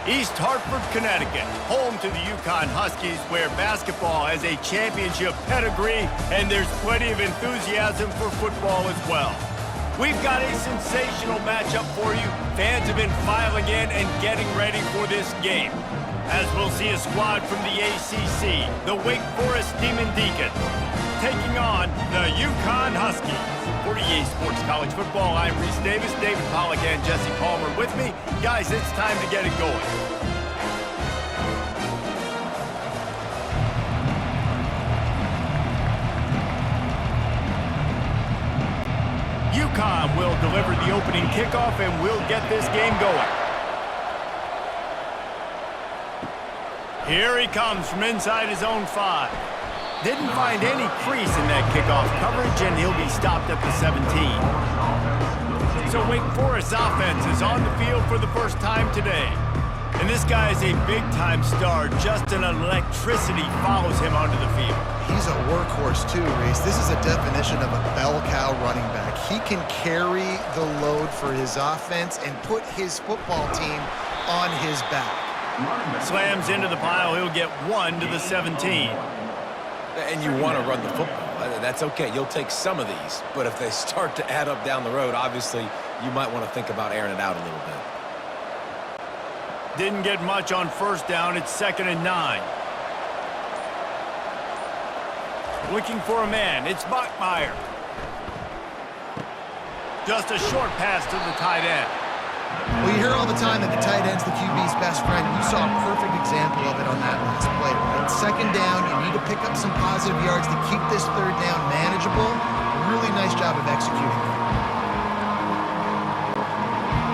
East Hartford, Connecticut, home to the UConn Huskies, where basketball has a championship pedigree and there's plenty of enthusiasm for football as well. We've got a sensational matchup for you. Fans have been filing in and getting ready for this game, as we'll see a squad from the ACC, the Wake Forest Demon Deacons, taking on the UConn Huskies. For EA Sports College Football, I'm Reese Davis, David Pollack, and Jesse Palmer with me. Guys, it's time to get it going. UConn will deliver the opening kickoff, and we'll get this game going. Here he comes from inside his own 5. Didn't find any crease in that kickoff coverage, and he'll be stopped at the 17. So Wake Forest offense is on the field for the first time today. And this guy is a big-time star. Just an electricity follows him onto the field. He's a workhorse too, Reese. This is a definition of a bell cow running back. He can carry the load for his offense and put his football team on his back. Slams into the pile. He'll get 1 to the 17. And you want to run the football. That's okay. You'll take some of these. But if they start to add up down the road, obviously, you might want to think about airing it out a little bit. Didn't get much on first down. It's 2nd and 9. Looking for a man. It's Bachmeier. Just a short pass to the tight end. Well, you hear all the time that the tight end's the QB's best friend. You saw a perfect example of it on that last play, right? 2nd down, you need to pick up some positive yards to keep this 3rd down manageable. Really nice job of executing.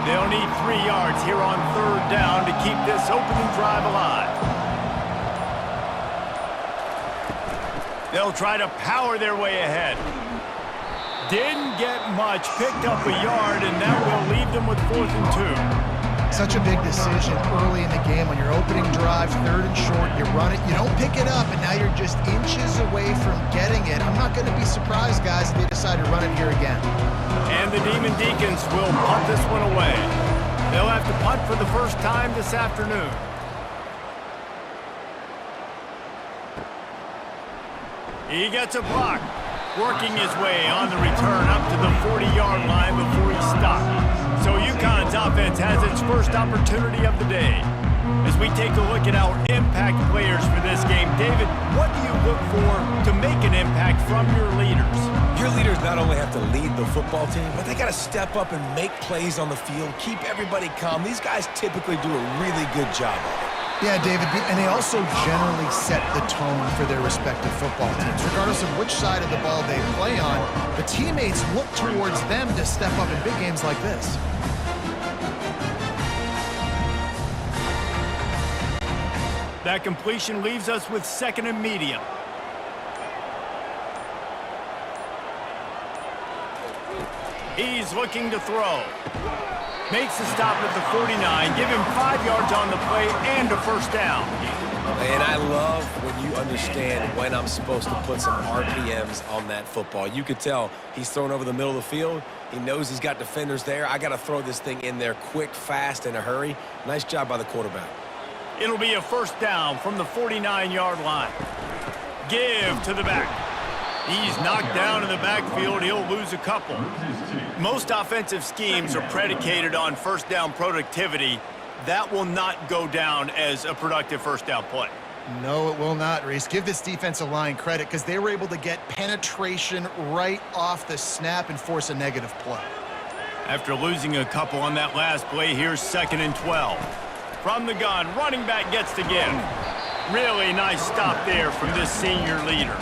They'll need 3 yards here on 3rd down to keep this opening drive alive. They'll try to power their way ahead. Didn't get much, picked up a yard, and that will leave them with 4th and 2. Such a big decision early in the game on your opening drive, 3rd and short. You run it, you don't pick it up, and now you're just inches away from getting it. I'm not going to be surprised, guys, if they decide to run it here again. And the Demon Deacons will punt this one away. They'll have to punt for the first time this afternoon. He gets a block. Working his way on the return up to the 40-yard line before he's stopped. So UConn's offense has its first opportunity of the day. As we take a look at our impact players for this game, David, what do you look for to make an impact from your leaders? Your leaders not only have to lead the football team, but they got to step up and make plays on the field, keep everybody calm. These guys typically do a really good job of it. Yeah, David, and they also generally set the tone for their respective football teams. Regardless of which side of the ball they play on, the teammates look towards them to step up in big games like this. That completion leaves us with 2nd and medium. He's looking to throw. Makes the stop at the 49, give him 5 yards on the play and a 1st down. And I love when you understand when I'm supposed to put some RPMs on that football. You could tell he's thrown over the middle of the field. He knows he's got defenders there. I got to throw this thing in there quick, fast, in a hurry. Nice job by the quarterback. It'll be a 1st down from the 49-yard line. Give to the back. He's knocked down in the backfield. He'll lose a couple. Most offensive schemes are predicated on 1st down productivity. That will not go down as a productive 1st down play. No, it will not, Reese. Give this defensive line credit because they were able to get penetration right off the snap and force a negative play. After losing a couple on that last play, here's 2nd and 12. From the gun, running back gets the give. Really nice stop there from this senior leader.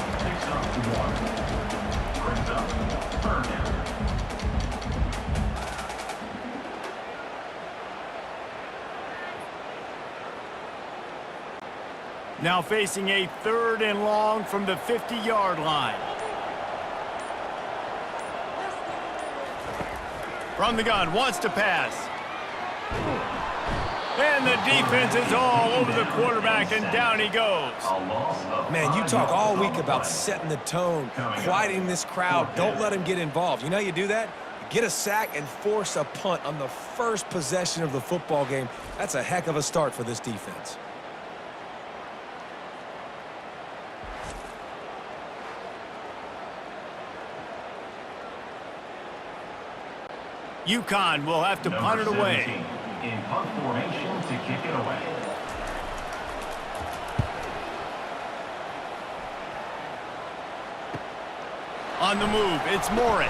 Now facing a 3rd and long from the 50-yard line. From the gun, wants to pass. And the defense is all over the quarterback, and down he goes. Man, you talk all week about setting the tone, quieting this crowd. Don't let him get involved. You know how you do that? Get a sack and force a punt on the first possession of the football game. That's a heck of a start for this defense. UConn will have to punt it away. In punt formation to kick it away. On the move, it's Morin.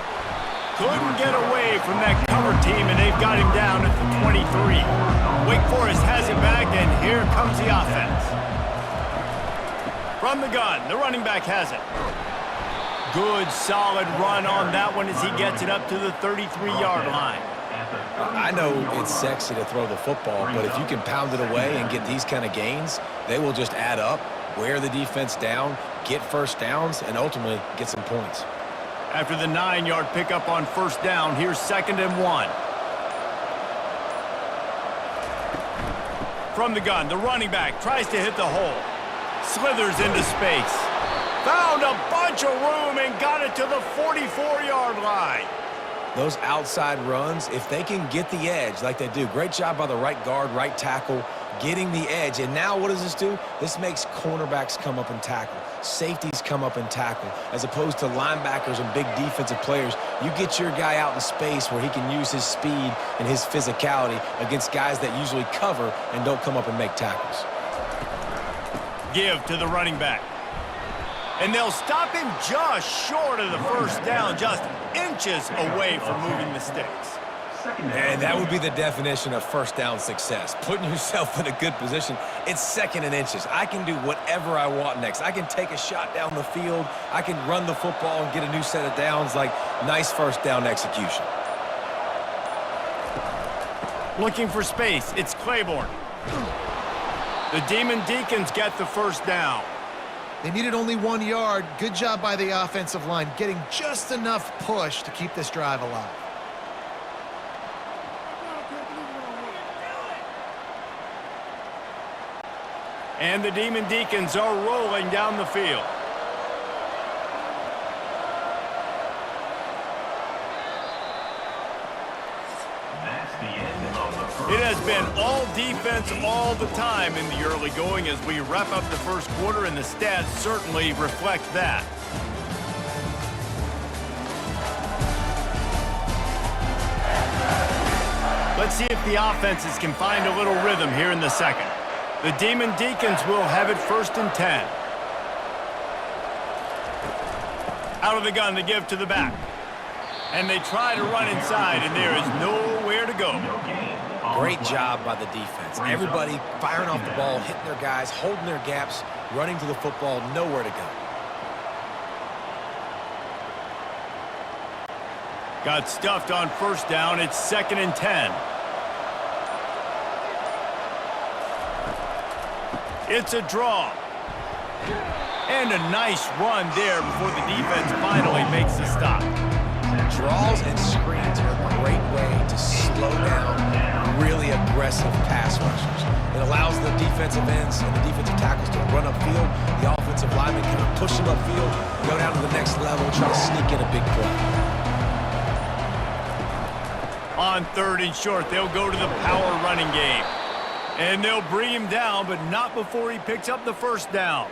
Couldn't get away from that cover team, and they've got him down at the 23. Wake Forest has it back, and here comes the offense. From the gun, the running back has it. Good, solid run on that one as he gets it up to the 33-yard line. I know it's sexy to throw the football, but if you can pound it away and get these kind of gains, they will just add up, wear the defense down, get first downs, and ultimately get some points. After the 9-yard pickup on first down, here's 2nd and 1. From the gun, the running back tries to hit the hole. Slithers into space. Found a bunch of room and got it to the 44-yard line. Those outside runs, if they can get the edge like they do, great job by the right guard, right tackle, getting the edge. And now what does this do? This makes cornerbacks come up and tackle. Safeties come up and tackle. As opposed to linebackers and big defensive players, you get your guy out in space where he can use his speed and his physicality against guys that usually cover and don't come up and make tackles. Give to the running back. And they'll stop him just short of the first down, just inches away from moving the sticks. And that would be the definition of first down success. Putting yourself in a good position. It's 2nd and inches. I can do whatever I want next. I can take a shot down the field. I can run the football and get a new set of downs. Like, nice first down execution. Looking for space. It's Claiborne. The Demon Deacons get the first down. They needed only 1 yard. Good job by the offensive line, getting just enough push to keep this drive alive. And the Demon Deacons are rolling down the field. It has been all defense all the time in the early going as we wrap up the first quarter, and the stats certainly reflect that. Let's see if the offenses can find a little rhythm here in the second. The Demon Deacons will have it 1st and 10. Out of the gun, they give to the back. And they try to run inside, and there is nowhere to go. Great job by the defense. Everybody firing off the ball, hitting their guys, holding their gaps, running to the football, nowhere to go. Got stuffed on first down. It's 2nd and 10. It's a draw. And a nice run there before the defense finally makes the stop. Draws and screens are a great way to slow down really aggressive pass rushers. It allows the defensive ends and the defensive tackles to run upfield. The offensive linemen kind of push them upfield, go down to the next level, try to sneak in a big play. On 3rd and short, they'll go to the power running game. And they'll bring him down, but not before he picks up the first down.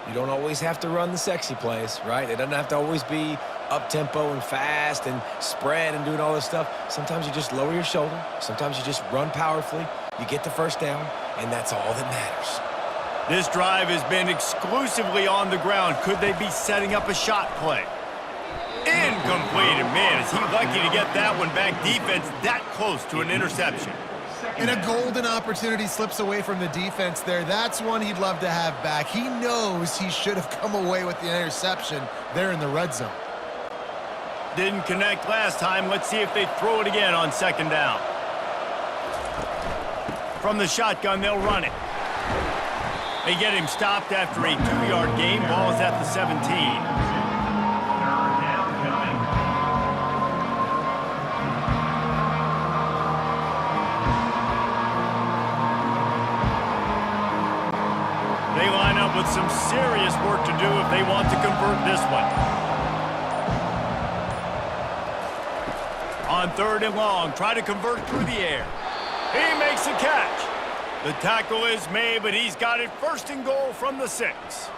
You don't always have to run the sexy plays, right? It doesn't have to always be up-tempo and fast and spread and doing all this stuff. Sometimes you just lower your shoulder. Sometimes you just run powerfully. You get the first down, and that's all that matters. This drive has been exclusively on the ground. Could they be setting up a shot play? Incomplete, and man, is he lucky to get that one back. Defense that close to an interception. And a golden opportunity slips away from the defense there. That's one he'd love to have back. He knows he should have come away with the interception there in the red zone. Didn't connect last time. Let's see if they throw it again on 2nd down. From the shotgun, they'll run it. They get him stopped after a 2-yard gain. Ball is at the 17. They line up with some serious work to do if they want to convert this one. On 3rd and long, try to convert through the air. He makes a catch. The tackle is made, but he's got it 1st and goal from the 6.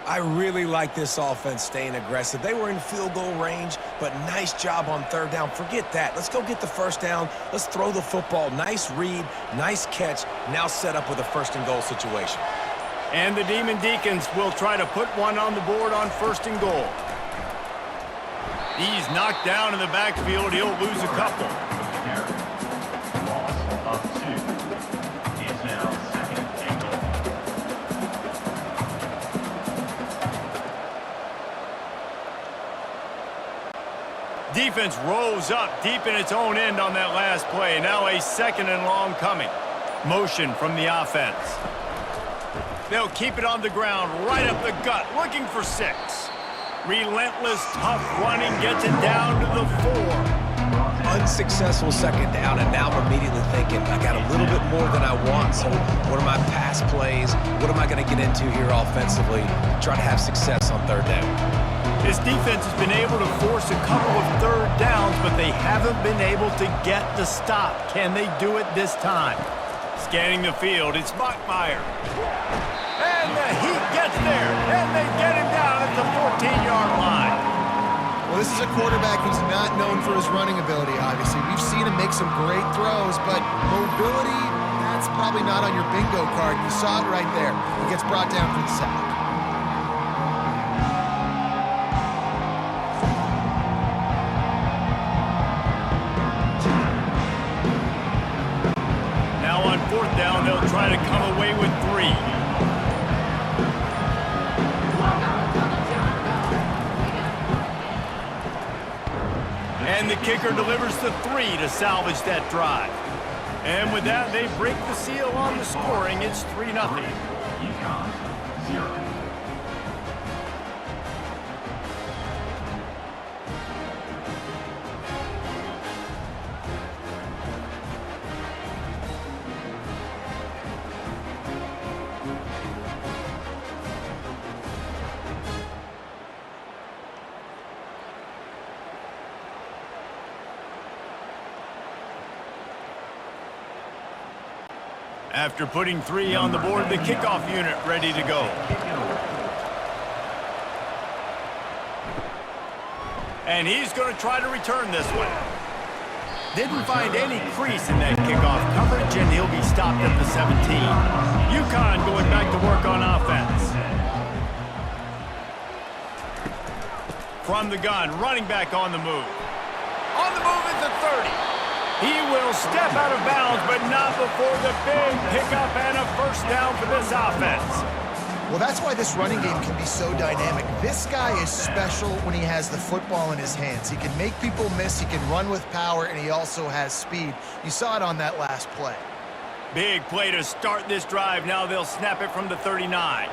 I really like this offense staying aggressive. They were in field goal range, but nice job on 3rd down. Forget that. Let's go get the 1st down. Let's throw the football. Nice read, nice catch. Now set up with a 1st and goal situation. And the Demon Deacons will try to put one on the board on 1st and goal. He's knocked down in the backfield. He'll lose a couple. Loss of 2. It's now 2nd and goal. Defense rose up deep in its own end on that last play. Now a 2nd and long coming. Motion from the offense. They'll keep it on the ground, right up the gut, looking for 6. Relentless, tough running gets it down to the 4. Unsuccessful 2nd down, and now I'm immediately thinking, I got a little bit more than I want, so what are my pass plays? What am I going to get into here offensively to try to have success on 3rd down? This defense has been able to force a couple of 3rd downs, but they haven't been able to get the stop. Can they do it this time? Scanning the field, it's Bachmeyer. And the Heat gets there, and they get him down at the 14-yard line. Well, this is a quarterback who's not known for his running ability, obviously. We've seen him make some great throws, but mobility, that's probably not on your bingo card. You saw it right there. He gets brought down for the sack. Now on 4th down, they'll try to come away with 3. And the kicker delivers the 3 to salvage that drive. And with that, they break the seal on the scoring. It's 3-0. UConn 0. After putting 3 on the board, the kickoff unit ready to go. And he's going to try to return this one. Didn't find any crease in that kickoff coverage, and he'll be stopped at the 17. UConn going back to work on offense. From the gun, running back on the move. On the move is the 30. He will step out of bounds, but not before the big pickup and a 1st down for this offense. Well, that's why this running game can be so dynamic. This guy is special when he has the football in his hands. He can make people miss, he can run with power, and he also has speed. You saw it on that last play. Big play to start this drive. Now they'll snap it from the 39.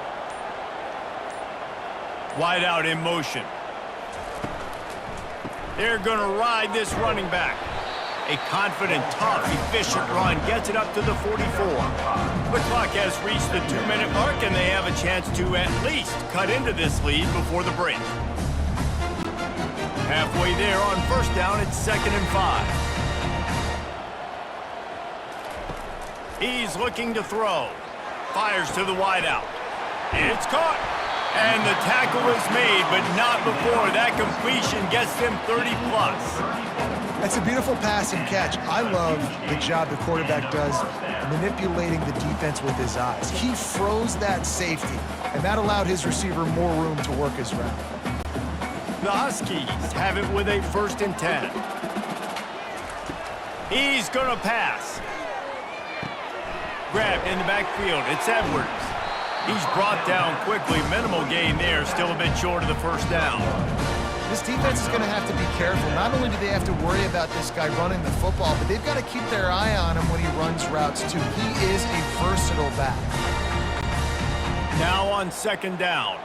Wide out in motion. They're going to ride this running back. A confident, tough, efficient run gets it up to the 44. The clock has reached the 2-minute mark, and they have a chance to at least cut into this lead before the break. Halfway there on 1st down, it's 2nd and 5. He's looking to throw. Fires to the wideout. It's caught. And the tackle is made, but not before that completion gets them 30+. That's a beautiful pass and catch. I love the job the quarterback does manipulating the defense with his eyes. He froze that safety, and that allowed his receiver more room to work his route. The Huskies have it with a 1st and 10. He's going to pass. Grabbed in the backfield. It's Edwards. He's brought down quickly. Minimal gain there. Still a bit short of the 1st down. This defense is going to have to be careful. Not only do they have to worry about this guy running the football, but they've got to keep their eye on him when he runs routes too. He is a versatile back. Now on 2nd down.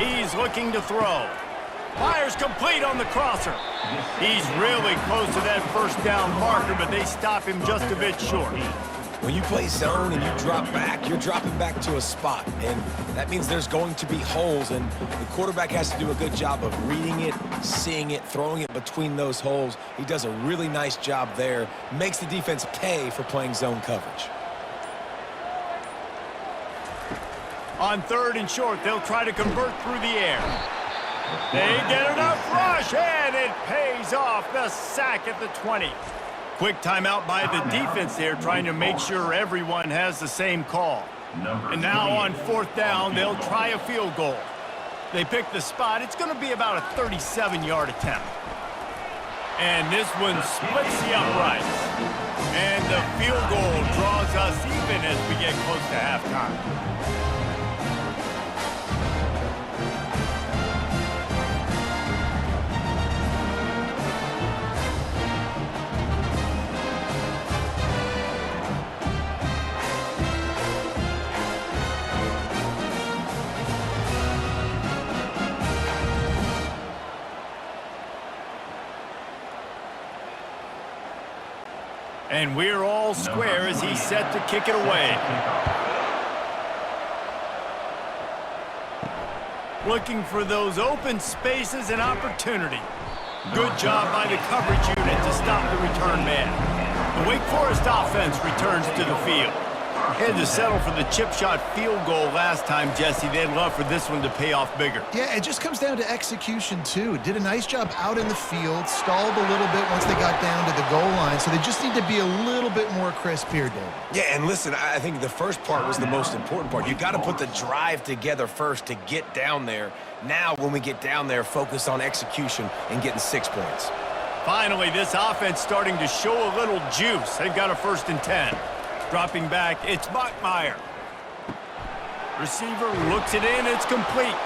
He's looking to throw. Fires complete on the crosser. He's really close to that 1st down marker, but they stop him just a bit short. When you play zone and you drop back, you're dropping back to a spot. And that means there's going to be holes, and the quarterback has to do a good job of reading it, seeing it, throwing it between those holes. He does a really nice job there. Makes the defense pay for playing zone coverage. On 3rd and short, they'll try to convert through the air. They get enough rush, and it pays off. The sack at the 20. Quick timeout by the defense there, trying to make sure everyone has the same call. And now on 4th down, they'll try a field goal. They pick the spot. It's going to be about a 37-yard attempt. And this one splits the uprights. And the field goal draws us even as we get close to halftime. And we're all square as he's set to kick it away. Looking for those open spaces and opportunity. Good job by the coverage unit to stop the return man. The Wake Forest offense returns to the field. Had to settle for the chip shot field goal last time, Jesse. They'd love for this one to pay off bigger. Yeah, it just comes down to execution, too. Did a nice job out in the field, stalled a little bit once they got down to the goal line, so they just need to be a little bit more crisp here, David. Yeah, and listen, I think the first part was the most important part. You got to put the drive together first to get down there. Now, when we get down there, focus on execution and getting 6 points. Finally, this offense starting to show a little juice. They've got a 1st and 10. Dropping back, it's Bachmeier. Receiver looks it in, it's complete.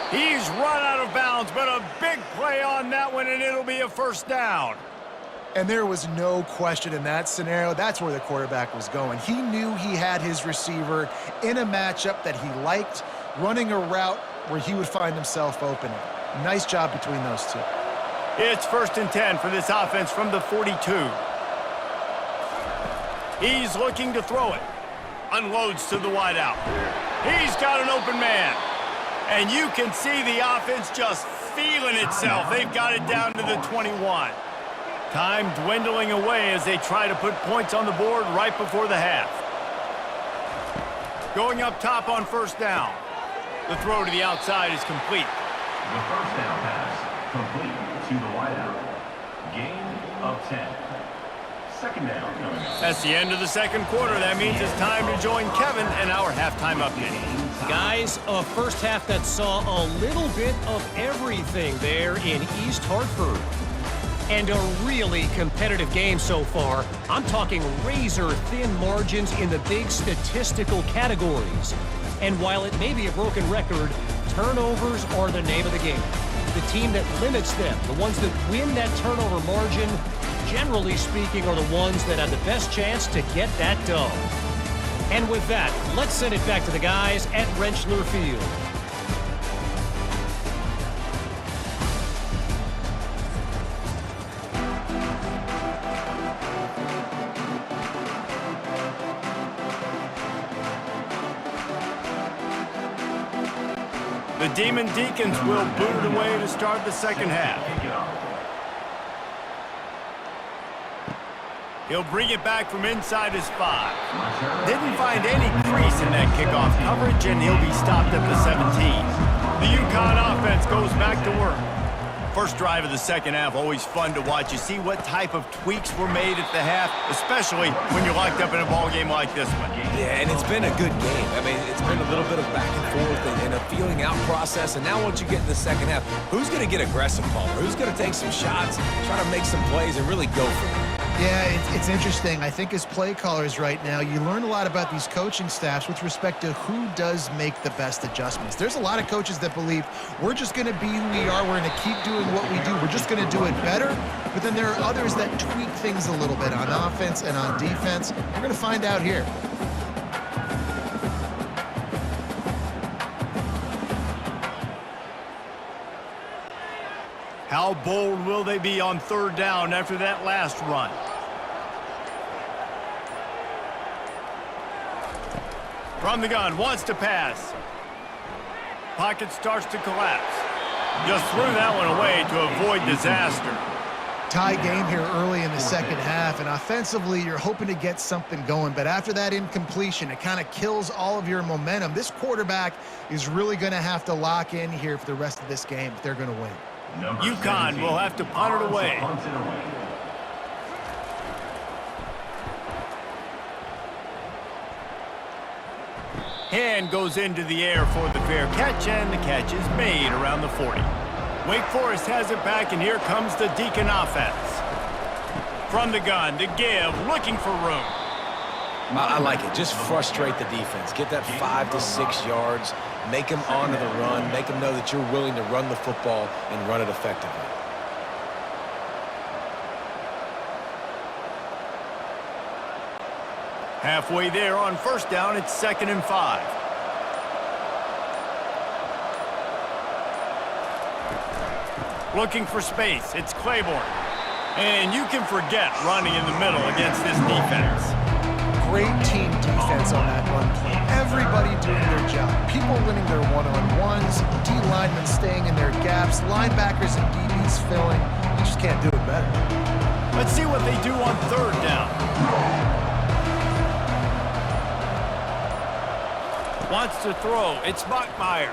He's run out of bounds, but a big play on that one, and it'll be a 1st down. And there was no question in that scenario. That's where the quarterback was going. He knew he had his receiver in a matchup that he liked, running a route where he would find himself opening. Nice job between those two. It's 1st and 10 for this offense from the 42. He's looking to throw it. Unloads to the wideout. He's got an open man. And you can see the offense just feeling itself. They've got it down to the 21. Time dwindling away as they try to put points on the board right before the half. Going up top on 1st down. The throw to the outside is complete. The 1st down pass complete to the wideout. Gain of 10. 2nd down coming up. That's the end of the 2nd quarter. That means it's time to join Kevin and our halftime update. Guys, a first half that saw a little bit of everything there in East Hartford. And a really competitive game so far. I'm talking razor-thin margins in the big statistical categories. And while it may be a broken record, turnovers are the name of the game. The team that limits them, the ones that win that turnover margin, generally speaking, are the ones that have the best chance to get that done. And with that, let's send it back to the guys at Rentschler Field. The Demon Deacons will boot it away to start the 2nd half. He'll bring it back from inside his 5. Didn't find any crease in that kickoff coverage, and he'll be stopped at the 17. The UConn offense goes back to work. First drive of the 2nd half, always fun to watch. You see what type of tweaks were made at the half, especially when you're locked up in a ball game like this one. Yeah, and it's been a good game. I mean, it's been a little bit of back and forth and a feeling out process. And now once you get in the 2nd half, who's going to get aggressive, Palmer? Who's going to take some shots, try to make some plays, and really go for it? Yeah, it's interesting. I think as play callers right now, you learn a lot about these coaching staffs with respect to who does make the best adjustments. There's a lot of coaches that believe we're just going to be who we are. We're going to keep doing what we do. We're just going to do it better. But then there are others that tweak things a little bit on offense and on defense. We're going to find out here. How bold will they be on 3rd down after that last run? From the gun, wants to pass. Pocket starts to collapse. Just threw that one away to avoid disaster. Tie game here early in the second half, and offensively, you're hoping to get something going, but after that incompletion, it kind of kills all of your momentum. This quarterback is really going to have to lock in here for the rest of this game if they're going to win. UConn will have to punt it away. Hand goes into the air for the fair catch, and the catch is made around the 40. Wake Forest has it back, and here comes the Deacon offense. From the gun, to give, looking for room. I like it. Just frustrate the defense. Get that 5 to 6 yards. Make them onto the run. Make them know that you're willing to run the football and run it effectively. Halfway there on first down, it's 2nd and 5. Looking for space, it's Claiborne. And you can forget running in the middle against this defense. Great team defense on that run play. Everybody doing their job. People winning their one-on-ones, D linemen staying in their gaps, linebackers and DBs filling. You just can't do it better. Let's see what they do on 3rd down. Wants to throw, it's Bachmeyer.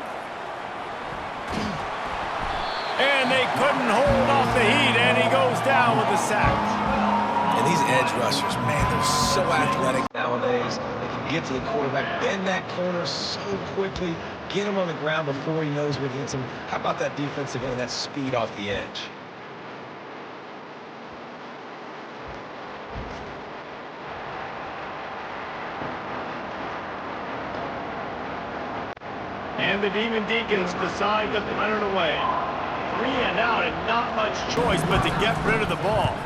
And they couldn't hold off the heat, and he goes down with a sack. And these edge rushers, man, they're so athletic nowadays. They can get to the quarterback, bend that corner so quickly, get him on the ground before he knows what hits him. How about that defensive end, that speed off the edge? And the Demon Deacons decide to punt it away. 3 and out, and not much choice but to get rid of the ball.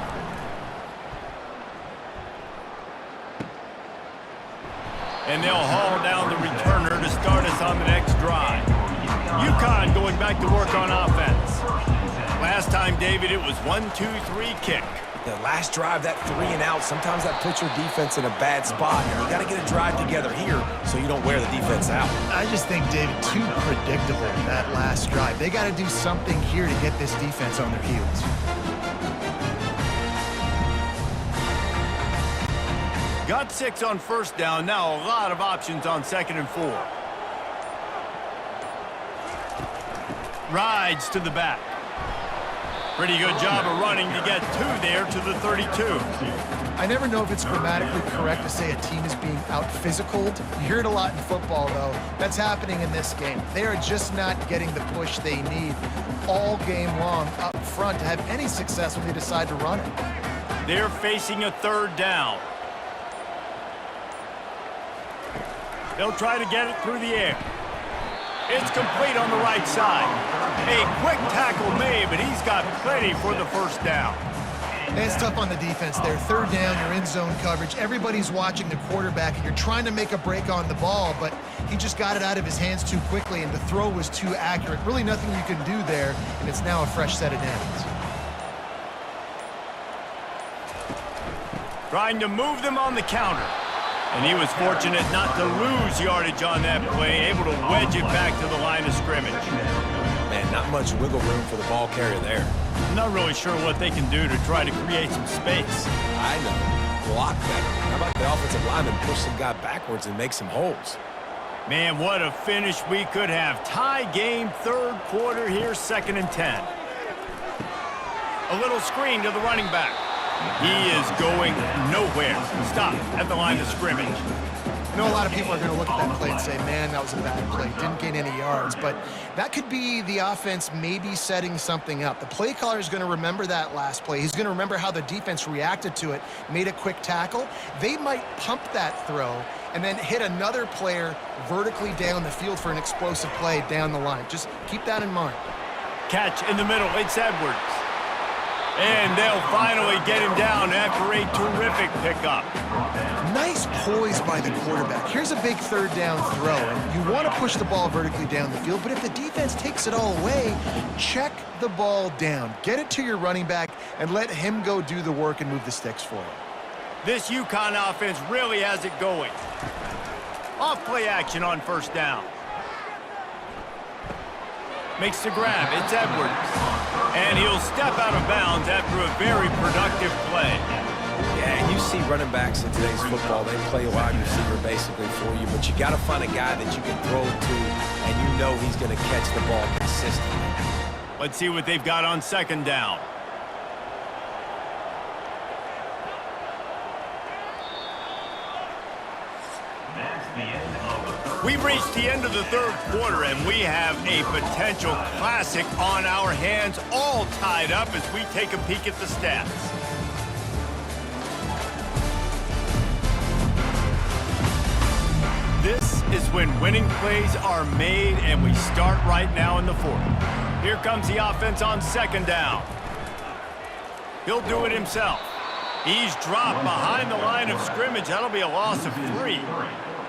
And they'll haul down the returner to start us on the next drive. UConn going back to work on offense. Last time, David, it was 1-2-3 kick. The last drive, that 3 and out, sometimes that puts your defense in a bad spot. And you got to get a drive together here so you don't wear the defense out. I just think, David, too predictable that last drive. They got to do something here to get this defense on their heels. Got 6 on first down. Now a lot of options on 2nd and 4. Rides to the back. Pretty good job of running to get 2 there to the 32. I never know if it's grammatically correct to say a team is being out-physicaled. You hear it a lot in football, though. That's happening in this game. They are just not getting the push they need all game long up front to have any success when they decide to run it. They're facing a 3rd down. They'll try to get it through the air. It's complete on the right side. A quick tackle made, but he's got plenty for the first down. And it's tough on the defense there. 3rd down, you're in zone coverage. Everybody's watching the quarterback, and you're trying to make a break on the ball, but he just got it out of his hands too quickly, and the throw was too accurate. Really nothing you can do there, and it's now a fresh set of downs. Trying to move them on the counter. And he was fortunate not to lose yardage on that play, able to wedge it back to the line of scrimmage. Man, not much wiggle room for the ball carrier there. I'm not really sure what they can do to try to create some space. I know. Block better. How about the offensive lineman push some guy backwards and make some holes? Man, what a finish we could have. Tie game, 3rd quarter here, 2nd and 10. A little screen to the running back. He is going nowhere. Stop at the line of scrimmage. I know a lot of people are going to look at that play and say, man, that was a bad play. Didn't gain any yards. But that could be the offense maybe setting something up. The play caller is going to remember that last play. He's going to remember how the defense reacted to it, made a quick tackle. They might pump that throw and then hit another player vertically down the field for an explosive play down the line. Just keep that in mind. Catch in the middle. It's Edwards. And they'll finally get him down after a terrific pickup. Nice poise by the quarterback. Here's a big 3rd down throw, and you want to push the ball vertically down the field, but if the defense takes it all away, check the ball down. Get it to your running back and let him go do the work and move the sticks for you. This UConn offense really has it going. Off play action on first down. Makes the grab. It's Edwards. And he'll step out of bounds after a very productive play. Yeah, and you see running backs in today's football, they play a wide receiver basically for you, but you got to find a guy that you can throw to, and you know he's going to catch the ball consistently. Let's see what they've got on second down. We've reached the end of the third quarter, and we have a potential classic on our hands, all tied up as we take a peek at the stats. This is when winning plays are made, and we start right now in the fourth. Here comes the offense on second down. He'll do it himself. He's dropped behind the line of scrimmage. That'll be a loss of 3.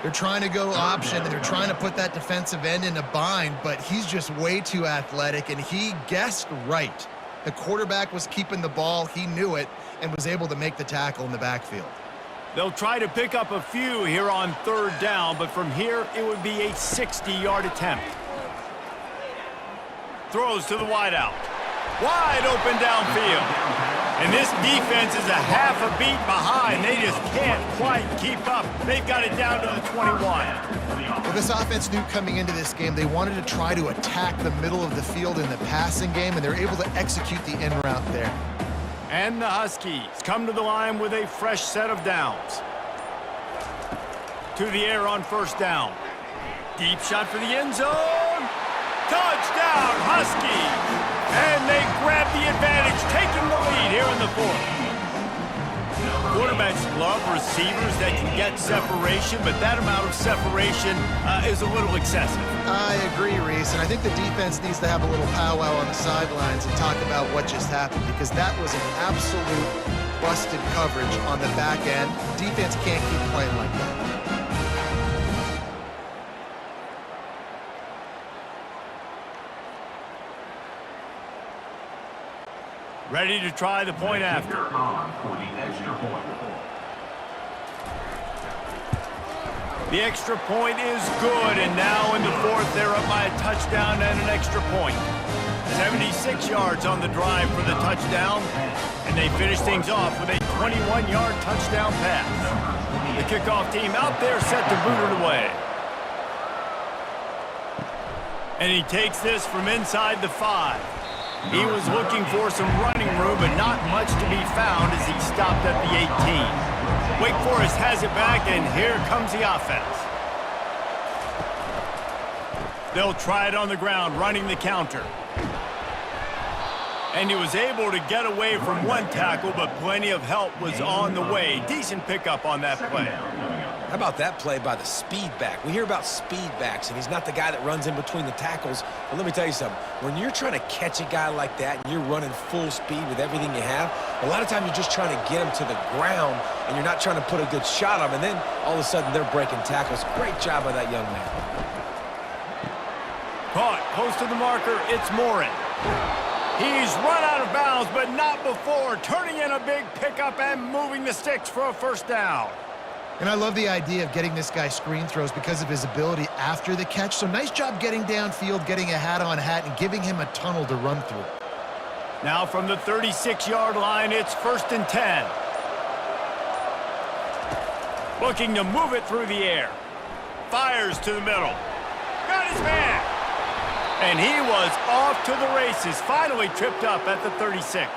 They're trying to go option, and they're trying to put that defensive end in a bind, but he's just way too athletic, and he guessed right. The quarterback was keeping the ball. He knew it and was able to make the tackle in the backfield. They'll try to pick up a few here on third down, but from here it would be a 60-yard attempt. Throws to the wideout. Wide open downfield. And this defense is a half a beat behind. They just can't quite keep up. They've got it down to the 21. Well, this offense knew coming into this game they wanted to try to attack the middle of the field in the passing game, and they're able to execute the in route there. And the Huskies come to the line with a fresh set of downs. To the air on first down. Deep shot for the end zone. Touchdown, Huskies! And they grab the advantage, taking the lead here in the fourth. Quarterbacks love receivers that can get separation, but that amount of separation is a little excessive. I agree, Reese, and I think the defense needs to have a little powwow on the sidelines and talk about what just happened, because that was an absolute busted coverage on the back end. Defense can't keep playing like that. Ready to try the point after. The extra point is good, and now in the fourth, they're up by a touchdown and an extra point. 76 yards on the drive for the touchdown, and they finish things off with a 21-yard touchdown pass. The kickoff team out there set to boot it away. And he takes this from inside the 5. He was looking for some running room, but not much to be found as he stopped at the 18. Wake Forest has it back, and here comes the offense. They'll try it on the ground, running the counter. And he was able to get away from one tackle, but plenty of help was on the way. Decent pickup on that play. How about that play by the speed back? We hear about speed backs, and he's not the guy that runs in between the tackles. But let me tell you something. When you're trying to catch a guy like that and you're running full speed with everything you have, a lot of times you're just trying to get him to the ground, and you're not trying to put a good shot on him, and then all of a sudden they're breaking tackles. Great job by that young man. Caught close to the marker. It's Morin. He's run out of bounds, but not before turning in a big pickup and moving the sticks for a first down. And I love the idea of getting this guy screen throws because of his ability after the catch. So nice job getting downfield, getting a hat-on-hat, and giving him a tunnel to run through. Now from the 36-yard line, it's 1st and 10. Looking to move it through the air. Fires to the middle. Got his man. And he was off to the races. Finally tripped up at the 36.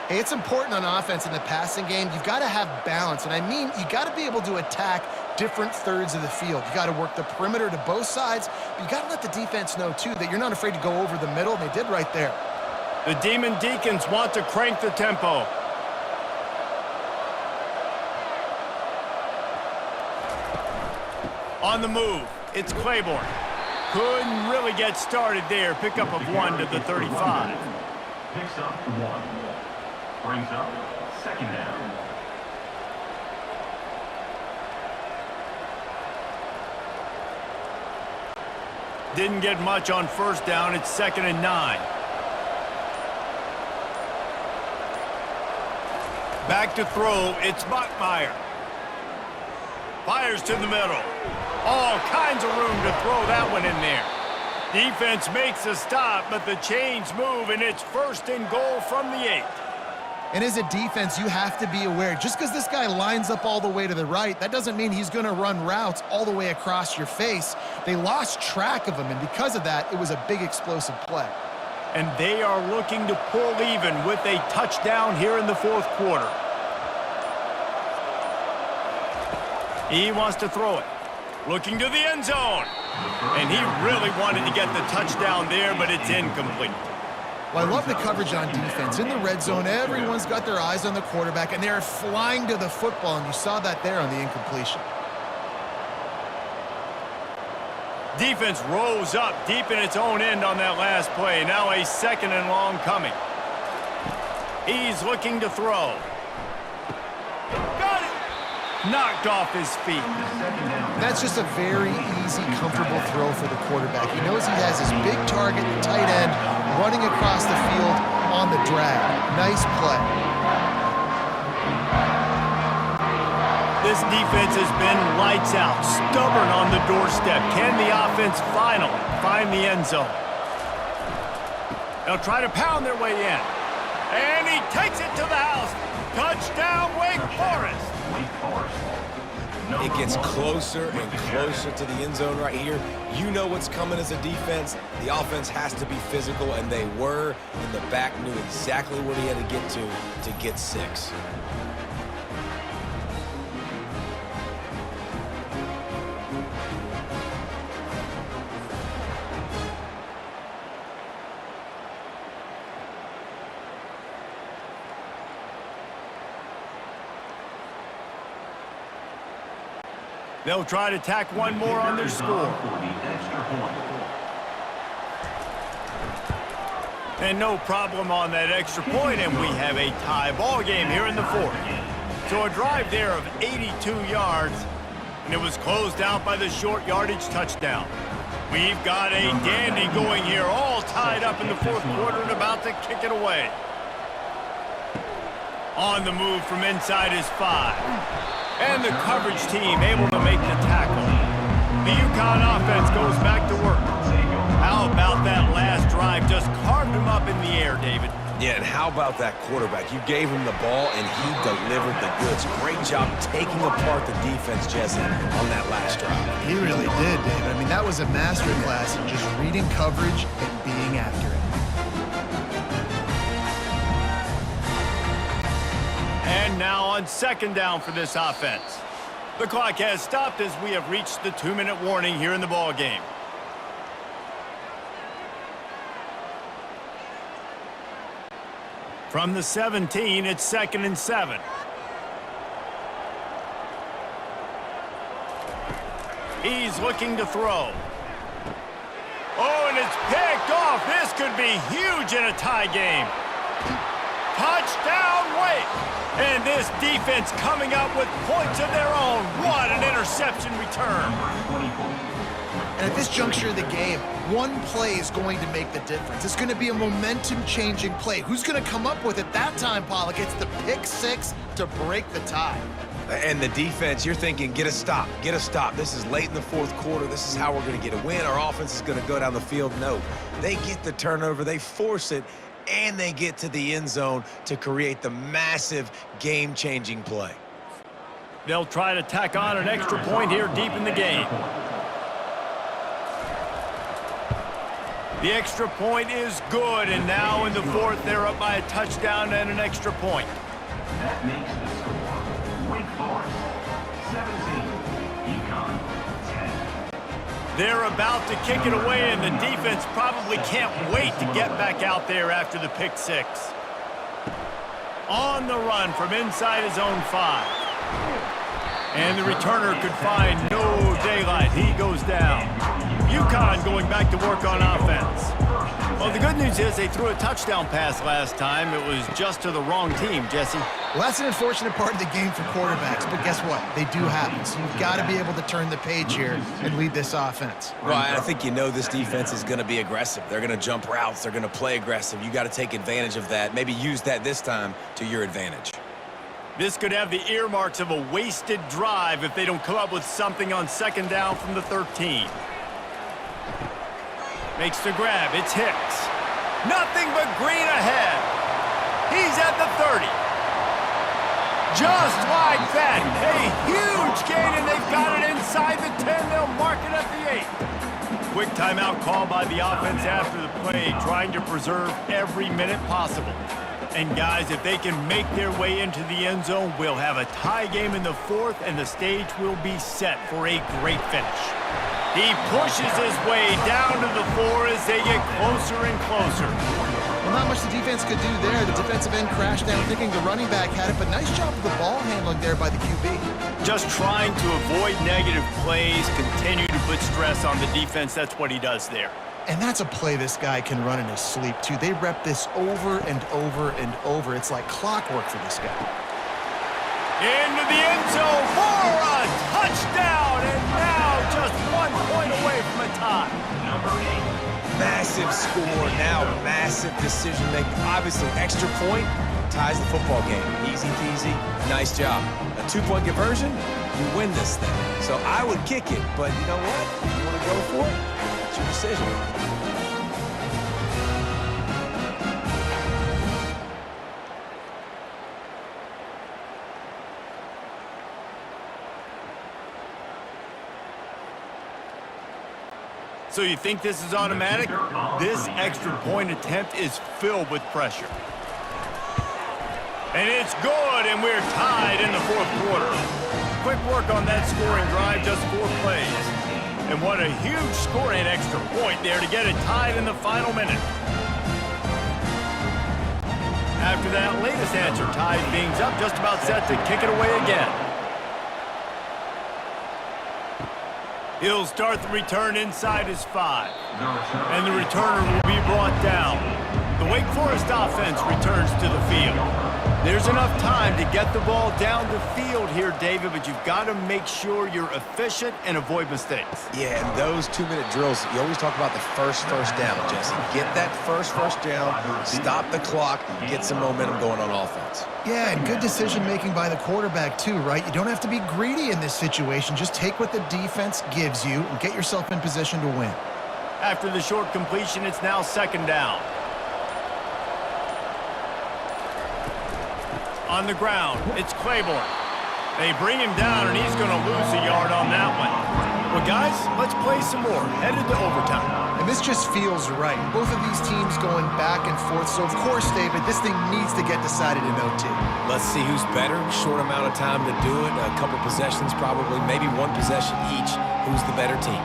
Hey, it's important on offense in the passing game. You've got to have balance. And I mean, you got to be able to attack different thirds of the field. You got to work the perimeter to both sides, but you got to let the defense know, too, that you're not afraid to go over the middle, and they did right there. The Demon Deacons want to crank the tempo. On the move, it's Claiborne. Couldn't really get started there. Pickup of 1 to the 35. Picks up 1. Brings up 2nd down. Didn't get much on first down. It's 2nd and 9. Back to throw. It's Bachmeier. Fires to the middle. All kinds of room to throw that one in there. Defense makes a stop, but the chains move, and it's 1st and goal from the 8. And as a defense, you have to be aware, just because this guy lines up all the way to the right, that doesn't mean he's going to run routes all the way across your face. They lost track of him, and because of that, it was a big explosive play. And they are looking to pull even with a touchdown here in the 4th quarter. He wants to throw it. Looking to the end zone. And he really wanted to get the touchdown there, but it's incomplete. Well, I love the coverage on defense. In the red zone, everyone's got their eyes on the quarterback, and they're flying to the football, and you saw that there on the incompletion. Defense rose up deep in its own end on that last play. Now a 2nd and long coming. He's looking to throw. Got it! Knocked off his feet. That's just a very easy, comfortable throw for the quarterback. He knows he has his big target, the tight end, running across the field on the drag. Nice play. This defense has been lights out, stubborn on the doorstep. Can the offense finally find the end zone? They'll try to pound their way in. And he takes it to the house. Touchdown, Wake Forest. It gets closer and closer to the end zone right here. You know what's coming as a defense. The offense has to be physical, and they were. And the back knew exactly what he had to get 6. They'll try to tack one more on their score. And no problem on that extra point, and we have a tie ball game here in the 4th. So a drive there of 82 yards, and it was closed out by the short yardage touchdown. We've got a dandy going here, all tied up in the 4th quarter and about to kick it away. On the move from inside his 5. And the coverage team able to make the tackle. The UConn offense goes back to work. How about that last drive? Just carved him up in the air, David. Yeah, and how about that quarterback? You gave him the ball, and he delivered the goods. Great job taking apart the defense, Jesse, on that last drive. He really did, David. I mean, that was a masterclass in just reading coverage and being accurate. And now on 2nd down for this offense. The clock has stopped as we have reached the 2-minute warning here in the ball game. From the 17, it's 2nd and 7. He's looking to throw. Oh, and it's picked off. This could be huge in a tie game. Touchdown, Wake! And this defense coming up with points of their own. What an interception return. And at this juncture of the game, one play is going to make the difference. It's going to be a momentum-changing play. Who's going to come up with it that time, Pollock? It's the pick 6 to break the tie. And the defense, you're thinking, get a stop, get a stop. This is late in the 4th quarter. This is how we're going to get a win. Our offense is going to go down the field. No, they get the turnover. They force it. And they get to the end zone to create the massive game-changing play. They'll try to tack on an extra point here deep in the game. The extra point is good, and now in the 4th, they're up by a touchdown and an extra point. That makes the score Wake Forest 17, UConn 10. They're about to kick it away, and the defense probably can't wait to get back out there after the pick 6. On the run from inside his own 5. And the returner could find no daylight. He goes down. UConn going back to work on offense. Well, the good news is they threw a touchdown pass last time. It was just to the wrong team, Jesse. Well, that's an unfortunate part of the game for quarterbacks, but guess what? They do happen, so you've got to be able to turn the page here and lead this offense. Well, I think you know this defense is going to be aggressive. They're going to jump routes. They're going to play aggressive. You got to take advantage of that. Maybe use that this time to your advantage. This could have the earmarks of a wasted drive if they don't come up with something on second down from the 13. Makes the grab. It's Hicks. Nothing but green ahead. He's at the 30. Just like that. A huge gain, and they've got it inside the 10. They'll mark it at the 8. Quick timeout called by the offense after the play, trying to preserve every minute possible. And guys, if they can make their way into the end zone, we'll have a tie game in the 4th, and the stage will be set for a great finish. He pushes his way down to the 4 as they get closer and closer. Well, not much the defense could do there. The defensive end crashed down thinking the running back had it, but nice job of the ball handling there by the QB. Just trying to avoid negative plays, continue to put stress on the defense. That's what he does there. And that's a play this guy can run in his sleep, too. They rep this over and over and over. It's like clockwork for this guy. Into the end zone for a touchdown, and now just 1 point away from a tie. Number 8. Massive score, now massive decision-making. Obviously, extra point ties the football game. Easy peasy, nice job. A 2-point conversion, you win this thing. So I would kick it, but you know what? If you want to go for it, it's your decision. So you think this is automatic? This extra point attempt is filled with pressure. And it's good, and we're tied in the 4th quarter. Quick work on that scoring drive, just 4 plays. And what a huge score and extra point there to get it tied in the final minute. After that latest answer tied things up, just about set to kick it away again. He'll start the return inside his 5. And the returner will be brought down. The Wake Forest offense returns to the field. There's enough time to get the ball down the field here, David, but you've got to make sure you're efficient and avoid mistakes. Yeah, and those 2-minute drills, you always talk about the first down, Jesse. Get that first down, stop the clock, get some momentum going on offense. Yeah, and good decision-making by the quarterback, too, right? You don't have to be greedy in this situation. Just take what the defense gives you and get yourself in position to win. After the short completion, it's now 2nd down. On the ground, it's Claiborne. They bring him down, and he's going to lose a yard on that one. Well, guys, let's play some more. Headed to overtime. And this just feels right. Both of these teams going back and forth. So, of course, David, this thing needs to get decided in OT. Let's see who's better. Short amount of time to do it. A couple possessions probably, maybe 1 possession each. Who's the better team?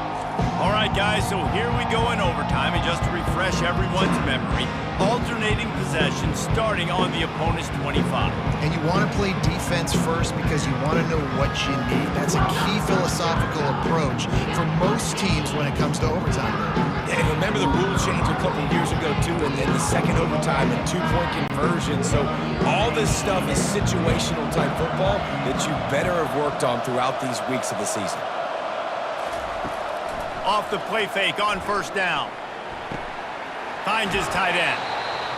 All right, guys, so here we go in overtime. And just to refresh everyone's memory, alternating possessions starting on the opponent's 25. And you want to play defense first because you want to know what you need. That's a key philosophical approach for most teams when it comes to overtime. And remember the rule change a couple years ago, too, in the second overtime and 2-point conversion. So all this stuff is situational type football that you better have worked on throughout these weeks of the season. Off the play fake on 1st down. Finds his tight end.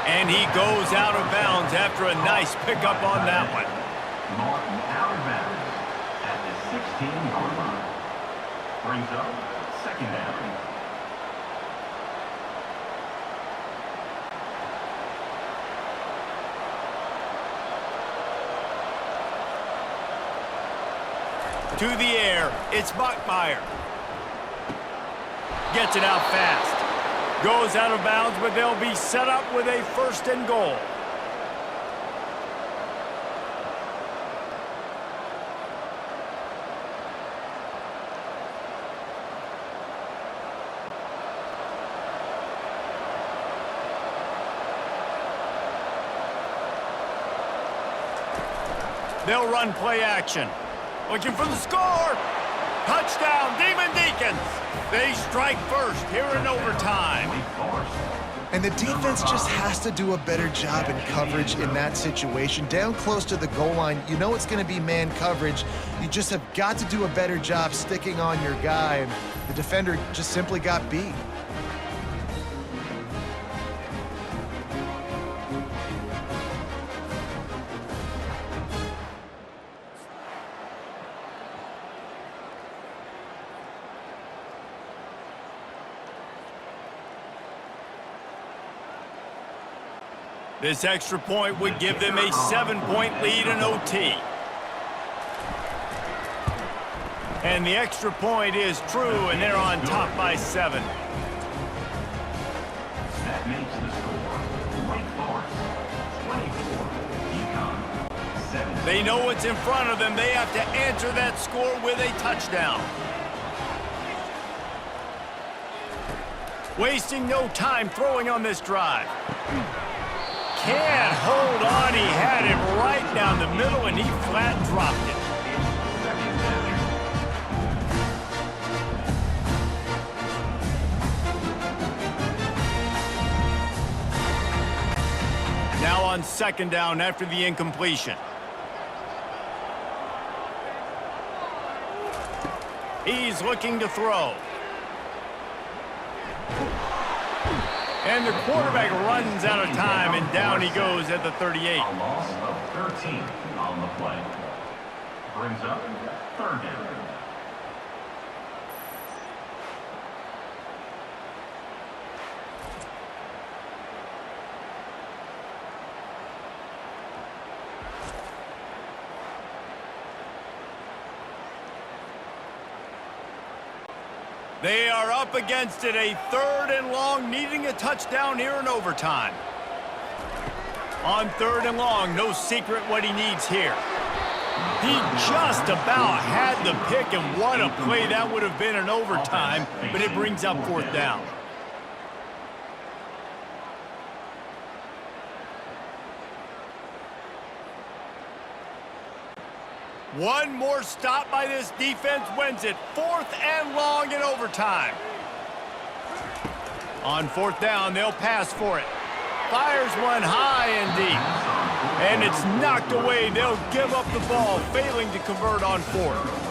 And he goes out of bounds after a nice pickup on that one. Martin out of bounds at the 16-yard line. Brings up 2nd down. To the air, it's Buckmeyer. Gets it out fast. Goes out of bounds, but they'll be set up with a 1st and goal. They'll run play action. Looking for the score. Touchdown, Demon Deacons. They strike first here in overtime. And the defense just has to do a better job in coverage in that situation. Down close to the goal line, you know it's going to be man coverage. You just have got to do a better job sticking on your guy, and the defender just simply got beat. This extra point would give them a 7-point lead in OT. And the extra point is true, and they're on top by 7. That makes the score Wake Forest 24, UConn 7. They know what's in front of them. They have to answer that score with a touchdown. Wasting no time throwing on this drive. Can't hold on. He had it right down the middle, and he flat dropped it. Now on second down after the incompletion. He's looking to throw. And the quarterback runs out of time, and down he goes at the 38. A loss of 13 on the play. Brings up third down. They are up against it, a 3rd and long, needing a touchdown here in overtime. On 3rd and long, no secret what he needs here. He just about had the pick, and what a play that would have been in overtime, but it brings up 4th down. One more stop by this defense wins it. 4th and long in overtime. On 4th down, they'll pass for it. Fires one high and deep. And it's knocked away. They'll give up the ball, failing to convert on 4th.